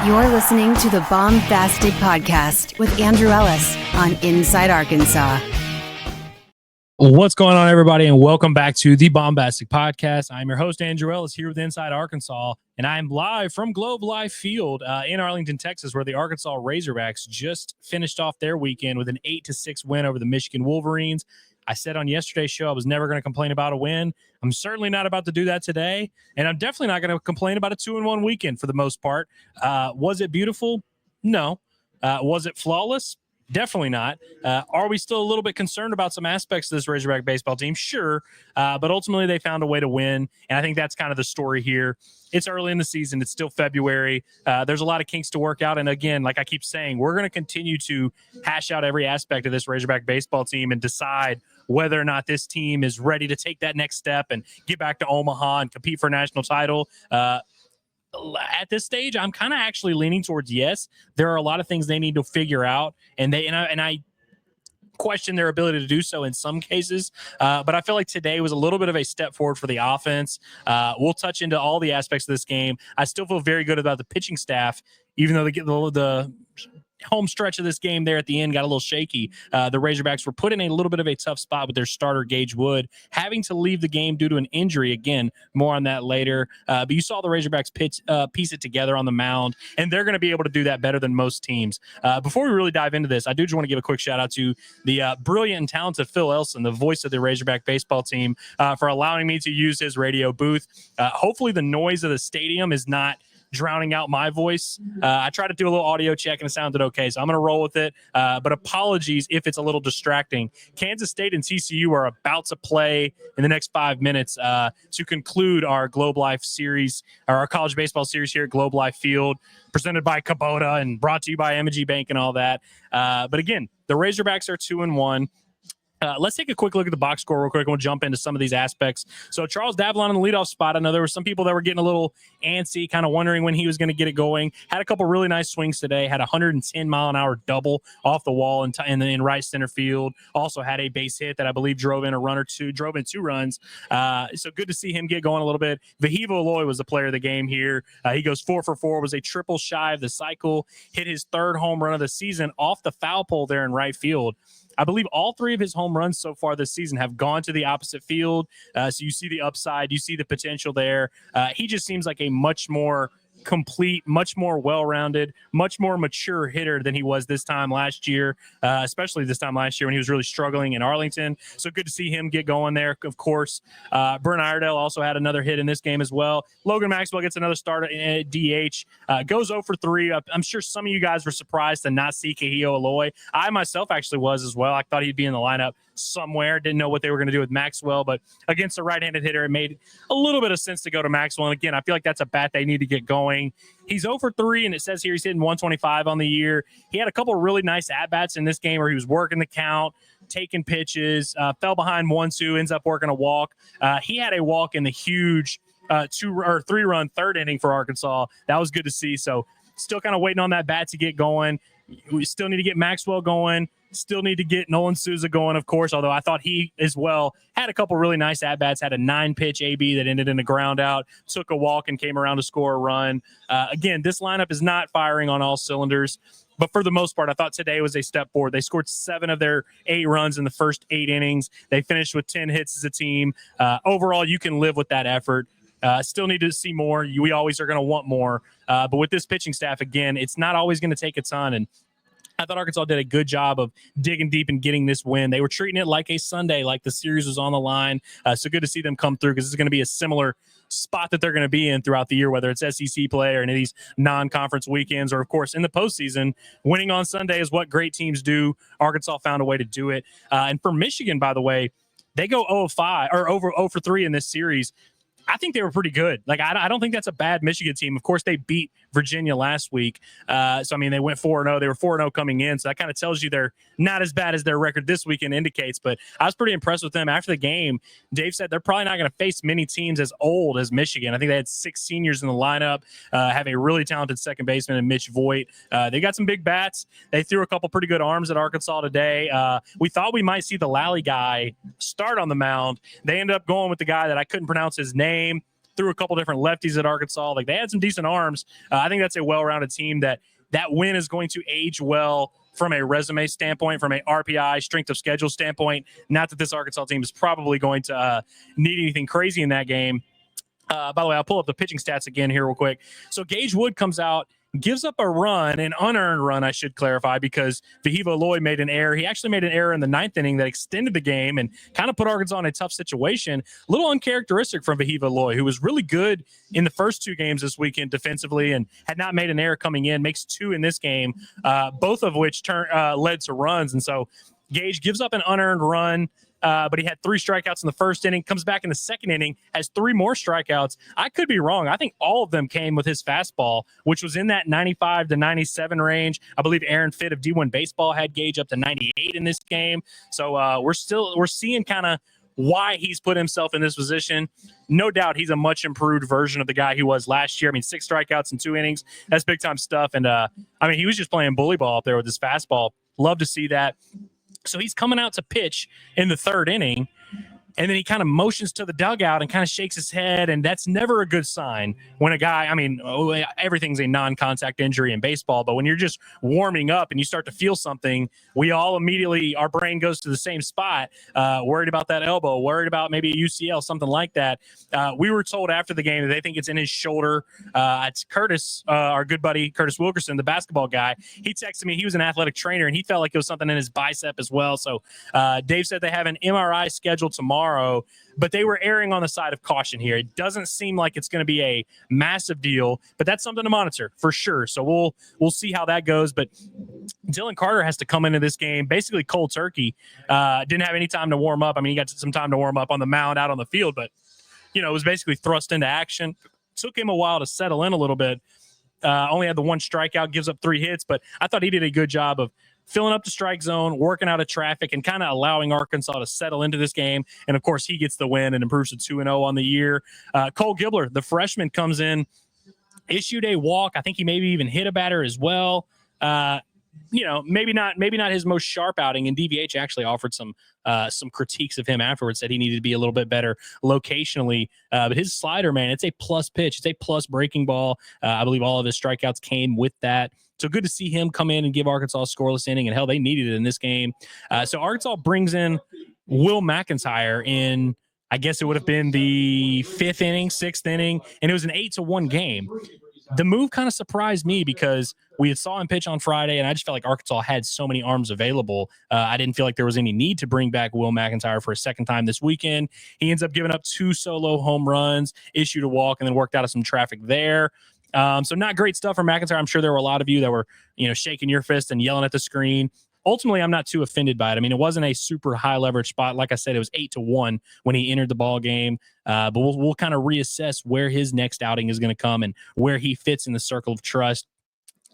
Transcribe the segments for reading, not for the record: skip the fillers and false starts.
You're listening to the Baumbastic Podcast with Andrew Ellis on Inside Arkansas. What's going on, everybody, and welcome back to the Baumbastic Podcast. I'm your host, Andrew Ellis, here with Inside Arkansas, and I'm live from Globe Life Field in Arlington, Texas, where the Arkansas Razorbacks just finished off their weekend with an 8-6 win over the Michigan Wolverines. I said on yesterday's show I was never going to complain about a win. I'm certainly not about to do that today, and I'm definitely not going to complain about a 2-1 weekend for the most part. Was it beautiful? No. Was it flawless? Definitely not. Are we still a little bit concerned about some aspects of this Razorback baseball team? Sure. But ultimately they found a way to win. And I think that's kind of the story here. It's early in the season. It's still February. There's a lot of kinks to work out. And again, like I keep saying, we're going to continue to hash out every aspect of this Razorback baseball team and decide whether or not this team is ready to take that next step and get back to Omaha and compete for a national title. At this stage, I'm kind of actually leaning towards yes. There are a lot of things they need to figure out, and I question their ability to do so in some cases. But I feel like today was a little bit of a step forward for the offense. We'll touch into all the aspects of this game. I still feel very good about the pitching staff, even though the home stretch of this game there at the end got a little shaky. The Razorbacks were put in a little bit of a tough spot with their starter, Gage Wood, having to leave the game due to an injury. Again, more on that later. But you saw the Razorbacks piece it together on the mound, and they're going to be able to do that better than most teams. Before we really dive into this, I do just want to give a quick shout out to the brilliant and talented Phil Elson, the voice of the Razorback baseball team, for allowing me to use his radio booth. Hopefully the noise of the stadium is not drowning out my voice. I tried to do a little audio check and it sounded okay, so I'm going to roll with it. But apologies if it's a little distracting. Kansas State and TCU are about to play in the next 5 minutes to conclude our Globe Life series, or our college baseball series here at Globe Life Field, presented by Kubota and brought to you by M&G Bank and all that. But again, the Razorbacks are 2-1. Let's take a quick look at the box score real quick, and we'll jump into some of these aspects. So Charles Davalon in the leadoff spot. I know there were some people that were getting a little antsy, kind of wondering when he was going to get it going. Had a couple really nice swings today. Had a 110-mile-an-hour double off the wall in right center field. Also had a base hit that I believe drove in 2 runs. So good to see him get going a little bit. Vahivo Aloy was the player of the game here. He goes 4 for 4, was a triple shy of the cycle, hit his 3rd home run of the season off the foul pole there in right field. I believe all 3 of his home runs so far this season have gone to the opposite field. So you see the upside, you see the potential there. He just seems like a much more complete, much more well-rounded, much more mature hitter than he was this time last year, especially this time last year when he was really struggling in Arlington. So good to see him get going there, of course. Brent Iredale also had another hit in this game as well. Logan Maxwell gets another start at DH, goes 0 for 3. I'm sure some of you guys were surprised to not see Kahio Aloy. I myself actually was as well. I thought he'd be in the lineup somewhere. Didn't know what they were going to do with Maxwell, but against a right-handed hitter, it made a little bit of sense to go to Maxwell. And again, I feel like that's a bat they need to get going. He's 0 for 3, and it says here he's hitting 125 on the year. He had a couple of really nice at-bats in this game where he was working the count, taking pitches, fell behind 1-2, ends up working a walk. He had a walk in the huge 3-run 3rd inning for Arkansas. That was good to see. So still kind of waiting on that bat to get going. We still need to get Maxwell going. Still need to get Nolan Souza going, of course, although I thought he as well had a couple really nice at-bats, had a 9-pitch AB that ended in a ground out, took a walk and came around to score a run. Again, this lineup is not firing on all cylinders, but for the most part, I thought today was a step forward. They scored 7 of their 8 runs in the first 8 innings. They finished with 10 hits as a team. Overall, you can live with that effort. Still need to see more. We always are going to want more. But with this pitching staff, again, it's not always going to take a ton. And I thought Arkansas did a good job of digging deep and getting this win. They were treating it like a Sunday, like the series was on the line. So good to see them come through, because it's going to be a similar spot that they're going to be in throughout the year, whether it's SEC play or any of these non-conference weekends, or of course in the postseason. Winning on Sunday is what great teams do. Arkansas found a way to do it. And for Michigan, by the way, they go 0-5 or over 0 for 3 in this series. I think they were pretty good. Like, I don't think that's a bad Michigan team. Of course, they beat Virginia last week. So, I mean, they went 4-0. They were 4-0 coming in. So that kind of tells you they're not as bad as their record this weekend indicates. But I was pretty impressed with them. After the game, Dave said they're probably not going to face many teams as old as Michigan. I think they had 6 seniors in the lineup, having a really talented second baseman in Mitch Voigt. They got some big bats. They threw a couple pretty good arms at Arkansas today. We thought we might see the Lally guy start on the mound. They ended up going with the guy that I couldn't pronounce his name. threw a couple different lefties at Arkansas. Like, they had some decent arms. I think that's a well-rounded team that win is going to age well from a resume standpoint, from a RPI, strength of schedule standpoint. Not that this Arkansas team is probably going to need anything crazy in that game. By the way, I'll pull up the pitching stats again here real quick. So Gage Wood comes out, gives up a run, an unearned run, I should clarify, because Fayetteville Fly made an error. He actually made an error in the 9th inning that extended the game and kind of put Arkansas in a tough situation. A little uncharacteristic from Fayetteville Fly, who was really good in the first 2 games this weekend defensively and had not made an error coming in, makes 2 in this game, both of which led to runs. And so Gage gives up an unearned run, but he had 3 strikeouts in the first inning, comes back in the second inning, has 3 more strikeouts. I could be wrong. I think all of them came with his fastball, which was in that 95 to 97 range. I believe Aaron Fitt of D1 Baseball had Gage up to 98 in this game. So we're seeing kind of why he's put himself in this position. No doubt he's a much improved version of the guy he was last year. I mean, 6 strikeouts in 2 innings. That's big time stuff. And he was just playing bully ball up there with his fastball. Love to see that. So he's coming out to pitch in the 3rd inning, and then he kind of motions to the dugout and kind of shakes his head, and that's never a good sign when a guy, everything's a non-contact injury in baseball, but when you're just warming up and you start to feel something, we all immediately, our brain goes to the same spot, worried about that elbow, worried about maybe a UCL, something like that. We were told after the game that they think it's in his shoulder. It's Curtis, our good buddy, Curtis Wilkerson, the basketball guy. He texted me. He was an athletic trainer, and he felt like it was something in his bicep as well. So Dave said they have an MRI scheduled tomorrow, but they were erring on the side of caution here. It doesn't seem like it's going to be a massive deal, but that's something to monitor for sure. So we'll see how that goes. But Dylan Carter has to come into this game basically cold turkey. Didn't have any time to warm up. I mean, he got some time to warm up on the mound out on the field, but it was basically thrust into action. Took him a while to settle in a little bit. Only had the 1 strikeout, gives up 3 hits, but I thought he did a good job of filling up the strike zone, working out of traffic, and kind of allowing Arkansas to settle into this game. And, of course, he gets the win and improves to 2-0 on the year. Cole Gibler, the freshman, comes in, issued a walk. I think he maybe even hit a batter as well. Maybe not his most sharp outing, and DVH actually offered some critiques of him afterwards, said he needed to be a little bit better locationally. But his slider, man, it's a plus pitch. It's a plus breaking ball. I believe all of his strikeouts came with that. So good to see him come in and give Arkansas a scoreless inning, and hell, they needed it in this game. So Arkansas brings in Will McIntyre in, I guess it would have been the 5th inning, 6th inning, and it was an 8-1 game. The move kind of surprised me because we had saw him pitch on Friday, and I just felt like Arkansas had so many arms available. I didn't feel like there was any need to bring back Will McIntyre for a second time this weekend. He ends up giving up 2 solo home runs, issued a walk, and then worked out of some traffic there. So not great stuff for McIntyre. I'm sure there were a lot of you that were, shaking your fist and yelling at the screen. Ultimately, I'm not too offended by it. I mean, it wasn't a super high leverage spot. Like I said, it was 8-1 when he entered the ball game. But we'll kind of reassess where his next outing is going to come and where he fits in the circle of trust.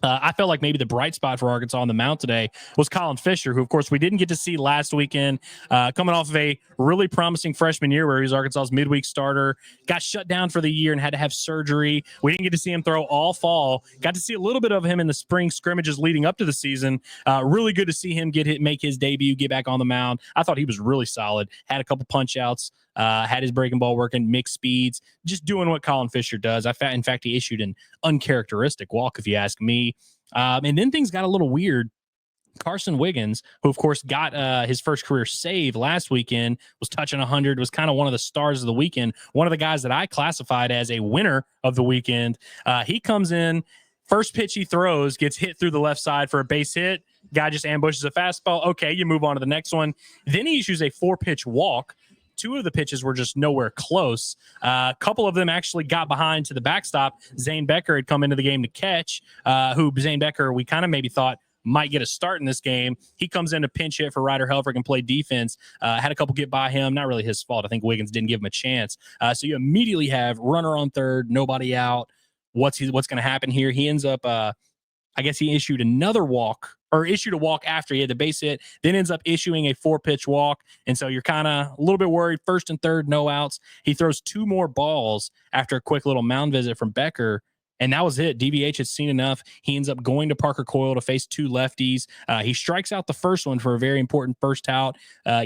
I felt like maybe the bright spot for Arkansas on the mound today was Colin Fisher, who, of course, we didn't get to see last weekend, coming off of a really promising freshman year where he was Arkansas's midweek starter, got shut down for the year and had to have surgery. We didn't get to see him throw all fall. Got to see a little bit of him in the spring scrimmages leading up to the season. Really good to see him make his debut, get back on the mound. I thought he was really solid. Had a couple punch outs. Had his breaking ball working, mixed speeds, just doing what Colin Fisher does. In fact, he issued an uncharacteristic walk, if you ask me. And then things got a little weird. Carson Wiggins, who, of course, got his first career save last weekend, was touching 100, was kind of one of the stars of the weekend, one of the guys that I classified as a winner of the weekend. He comes in, first pitch he throws, gets hit through the left side for a base hit. Guy just ambushes a fastball. Okay, you move on to the next one. Then he issues a 4-pitch walk. 2 of the pitches were just nowhere close. A couple of them actually got behind to the backstop. Zane Becker had come into the game to catch, who Zane Becker we kind of maybe thought might get a start in this game. He comes in to pinch hit for Ryder Helfrich and play defense. Had a couple get by him. Not really his fault. I think Wiggins didn't give him a chance. So you immediately have runner on third, nobody out. What's going to happen here? He ends up, I guess he issued a walk after he had the base hit, then ends up issuing a 4-pitch walk. And so you're kind of a little bit worried. First and third, no outs. He throws 2 more balls after a quick little mound visit from Becker. And that was it. DVH had seen enough. He ends up going to Parker Coyle to face two lefties. He strikes out the first one for a very important first out,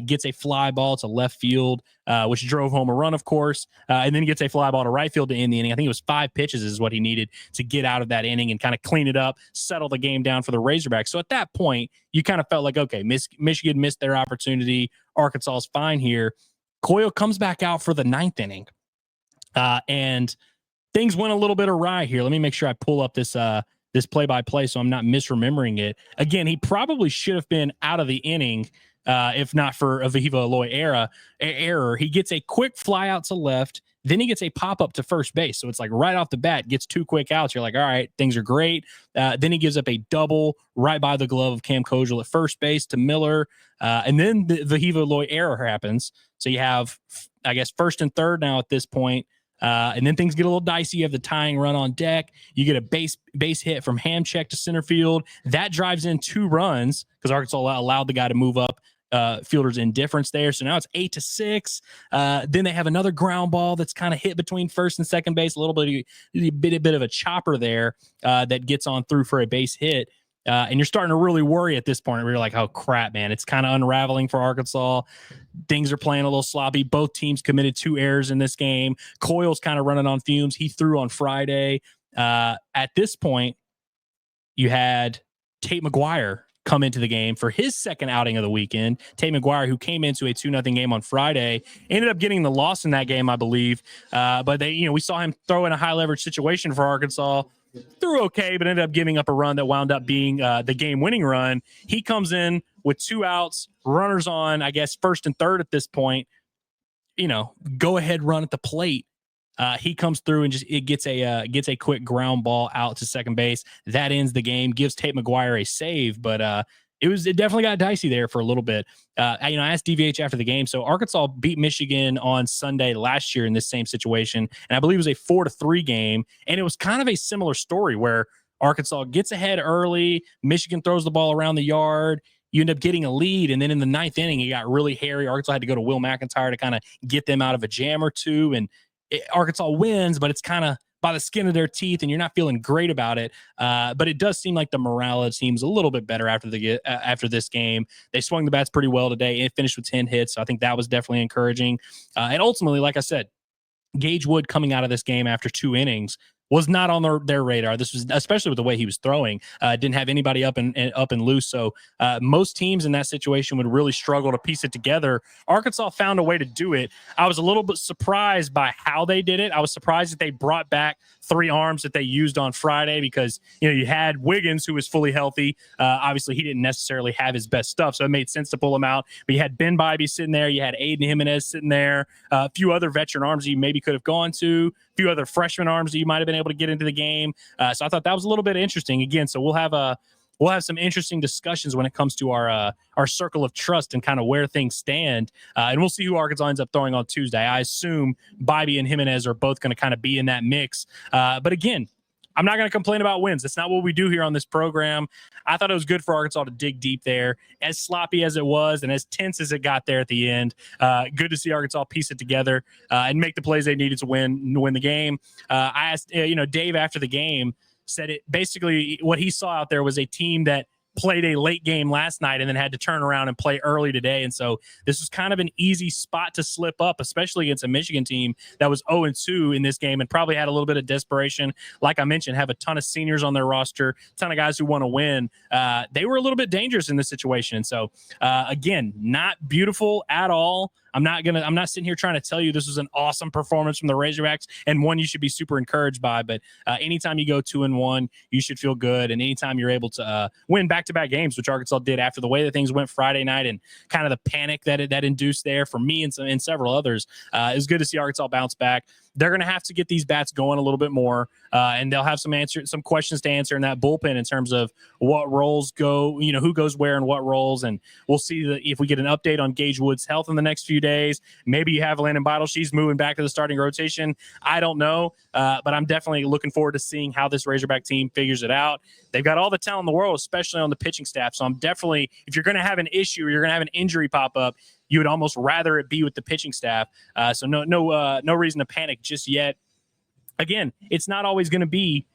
gets a fly ball to left field, which drove home a run, of course, and then he gets a fly ball to right field to end the inning. I think it was 5 pitches is what he needed to get out of that inning and kind of clean it up, settle the game down for the Razorbacks. So at that point, you kind of felt like, okay, Michigan missed their opportunity. Arkansas is fine here. Coyle comes back out for the 9th inning, and things went a little bit awry here. Let me make sure I pull up this play-by-play so I'm not misremembering it. Again, he probably should have been out of the inning if not for a Viva Aloy error. He gets a quick fly out to left. Then he gets a pop-up to first base. So it's like right off the bat, gets 2 quick outs. You're like, all right, things are great. Then he gives up a double right by the glove of Cam Kojal at first base to Miller. And then the Viva Aloy error happens. So you have, I guess, first and third now at this point. And then things get a little dicey. You have the tying run on deck. You get a base hit from Hamcheck to center field. That drives in 2 runs because Arkansas allowed the guy to move up. Fielder's indifference there. So now it's 8-6. Then they have another ground ball that's kind of hit between first and second base. A bit of a chopper there that gets on through for a base hit. And you're starting to really worry at this point. Where you're like, oh crap, man, it's kind of unraveling for Arkansas. Things are playing a little sloppy. Both teams committed 2 errors in this game. Coyle's kind of running on fumes. He threw on Friday. At this point, you had Tate McGuire come into the game for his second outing of the weekend. Tate McGuire, who came into a 2-0 game on Friday, ended up getting the loss in that game, I believe. But we saw him throw in a high leverage situation for Arkansas. Threw okay, but ended up giving up a run that wound up being the game-winning run. He comes in with 2 outs, runners on, I guess, first and third at this point. Go-ahead run at the plate. He comes through and gets a quick ground ball out to second base. That ends the game, gives Tate McGuire a save, but it definitely got dicey there for a little bit. I asked DVH after the game. So Arkansas beat Michigan on Sunday last year in this same situation, and I believe it was a 4-3 game. And it was kind of a similar story where Arkansas gets ahead early, Michigan throws the ball around the yard. You end up getting a lead, and then in the 9th inning, it got really hairy. Arkansas had to go to Will McIntyre to kind of get them out of a jam or two, and Arkansas wins, but it's kind of by the skin of their teeth, and you're not feeling great about it. But it does seem like the morale seems a little bit better after this game. They swung the bats pretty well today. It finished with 10 hits, so I think that was definitely encouraging. And ultimately, like I said, Gage Wood coming out of this game after 2 innings was not on their radar. This was especially with the way he was throwing. Didn't have anybody up and loose. So most teams in that situation would really struggle to piece it together. Arkansas found a way to do it. I was a little bit surprised by how they did it. I was surprised that they brought back 3 arms that they used on Friday because you had Wiggins, who was fully healthy. Obviously, he didn't necessarily have his best stuff, so it made sense to pull him out. But you had Ben Bybee sitting there. You had Aiden Jimenez sitting there. A few other veteran arms that you maybe could have gone to. A few other freshman arms that you might have been able to get into the game. So I thought that was a little bit interesting. Again, so we'll have some interesting discussions when it comes to our circle of trust and kind of where things stand. And we'll see who Arkansas ends up throwing on Tuesday. I assume Bybee and Jimenez are both going to kind of be in that mix. But again, I'm not going to complain about wins. That's not what we do here on this program. I thought it was good for Arkansas to dig deep there. As sloppy as it was and as tense as it got there at the end, good to see Arkansas piece it together and make the plays they needed to win the game. I asked, Dave after the game said it basically what he saw out there was a team that played a late game last night and then had to turn around and play early today. And so this was kind of an easy spot to slip up, especially against a Michigan team that was 0-2 in this game and probably had a little bit of desperation. Like I mentioned, have a ton of seniors on their roster, a ton of guys who want to win. They were a little bit dangerous in this situation. And so, again, not beautiful at all. I'm not sitting here trying to tell you this was an awesome performance from the Razorbacks and one you should be super encouraged by. But anytime you go 2-1, you should feel good. And anytime you're able to win back-to-back games, which Arkansas did after the way that things went Friday night and kind of the panic that induced there for me and several others, it was good to see Arkansas bounce back. They're going to have to get these bats going a little bit more, and they'll have some questions to answer in that bullpen in terms of what roles go, who goes where and what roles. And we'll see if we get an update on Gage Wood's health in the next few days. Maybe you have Landon Beidle. She's moving back to the starting rotation. I don't know, but I'm definitely looking forward to seeing how this Razorback team figures it out. They've got all the talent in the world, especially on the pitching staff. So I'm definitely, if you're going to have an issue or you're going to have an injury pop up, you would almost rather it be with the pitching staff. So no reason to panic just yet. Again, it's not always going to be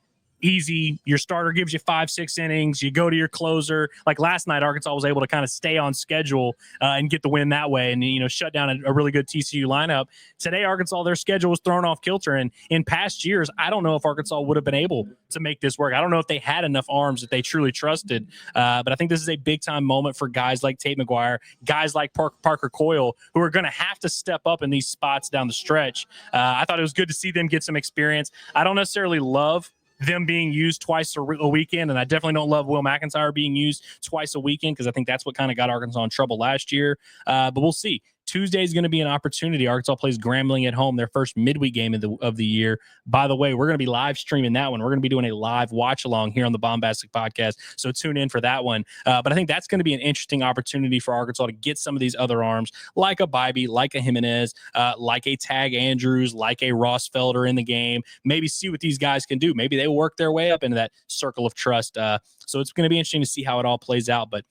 easy. Your starter gives you 5-6 innings. You go to your closer. Like last night, Arkansas was able to kind of stay on schedule and get the win that way, and shut down a really good TCU lineup. Today, Arkansas, their schedule was thrown off kilter, and in past years, I don't know if Arkansas would have been able to make this work. I don't know if they had enough arms that they truly trusted, but I think this is a big time moment for guys like Tate McGuire, guys like Parker Coyle, who are going to have to step up in these spots down the stretch. I thought it was good to see them get some experience. I don't necessarily love them being used twice a weekend, and I definitely don't love Will McIntyre being used twice a weekend because I think that's what kind of got Arkansas in trouble last year. But we'll see. Tuesday is going to be an opportunity. Arkansas plays Grambling at home, their first midweek game of the year. By the way, we're going to be live streaming that one. We're going to be doing a live watch along here on the Baumbastic Podcast, so tune in for that one. But I think that's going to be an interesting opportunity for Arkansas to get some of these other arms, like a Bybee, like a Jimenez, like a Tag Andrews, like a Ross Felder in the game. Maybe see what these guys can do. Maybe they work their way up into that circle of trust. So it's going to be interesting to see how it all plays out. But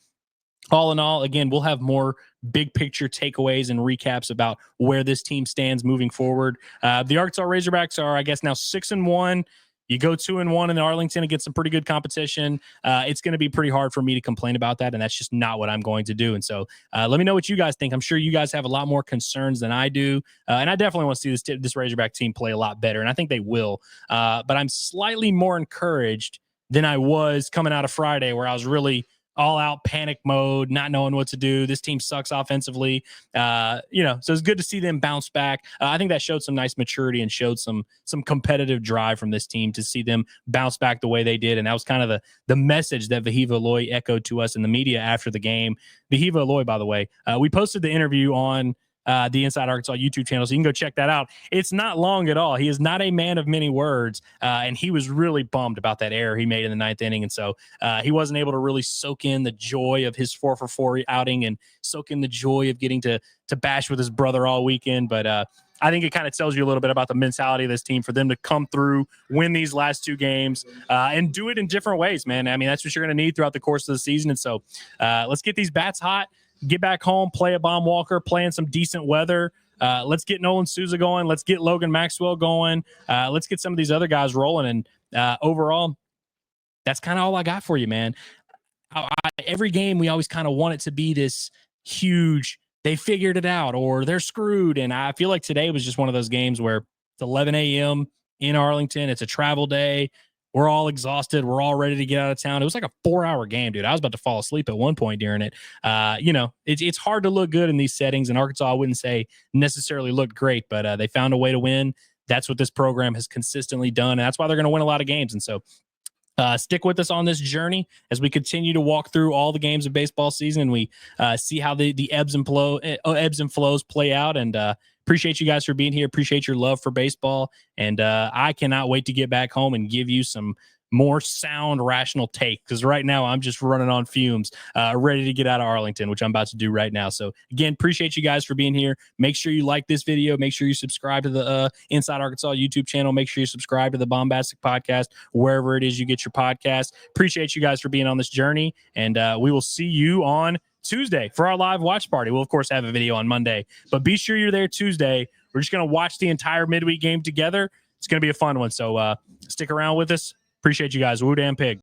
all in all, again, we'll have more big picture takeaways and recaps about where this team stands moving forward. The Arkansas Razorbacks are, I guess, now 6-1. You go 2-1 in Arlington against some pretty good competition. It's going to be pretty hard for me to complain about that, and that's just not what I'm going to do. And so let me know what you guys think. I'm sure you guys have a lot more concerns than I do, and I definitely want to see this Razorback team play a lot better, and I think they will. But I'm slightly more encouraged than I was coming out of Friday, where I was really all out panic mode, not knowing what to do. This team sucks offensively. So it's good to see them bounce back. I think that showed some nice maturity and showed some competitive drive from this team to see them bounce back the way they did. And that was kind of the message that Vahiva Aloy echoed to us in the media after the game. Vahiva Aloy, by the way, we posted the interview on the Inside Arkansas YouTube channel, so you can go check that out. It's not long at all. He is not a man of many words, and he was really bummed about that error he made in the ninth inning, and so he wasn't able to really soak in the joy of his 4-for-4 outing and soak in the joy of getting to bash with his brother all weekend. But I think it kind of tells you a little bit about the mentality of this team for them to come through, win these last two games, and do it in different ways, man. I mean, that's what you're going to need throughout the course of the season, and so let's get these bats hot. Get back home, play at Baum Walker, play in some decent weather. Let's get Nolan Souza going. Let's get Logan Maxwell going. Let's get some of these other guys rolling. And overall, that's kind of all I got for you, man. Every game, we always kind of want it to be this huge, they figured it out or they're screwed. And I feel like today was just one of those games where it's 11 a.m. in Arlington. It's a travel day. We're all exhausted. We're all ready to get out of town. It was like a 4-hour game, dude. I was about to fall asleep at one point during it. It's hard to look good in these settings, and Arkansas, I wouldn't say necessarily looked great, but they found a way to win. That's what this program has consistently done, and that's why they're going to win a lot of games. And so stick with us on this journey as we continue to walk through all the games of baseball season, and we see how the ebbs and flows play out. And appreciate you guys for being here. Appreciate your love for baseball. And I cannot wait to get back home and give you some more sound, rational take, because right now I'm just running on fumes, ready to get out of Arlington, which I'm about to do right now. So again, appreciate you guys for being here. Make sure you like this video. Make sure you subscribe to the Inside Arkansas YouTube channel. Make sure you subscribe to the Baumbastic Podcast, wherever it is you get your podcast. Appreciate you guys for being on this journey, and we will see you on Tuesday for our live watch party. We'll, of course, have a video on Monday, but be sure you're there Tuesday. We're just going to watch the entire midweek game together. It's going to be a fun one, so stick around with us. Appreciate you guys. Woo damn pig.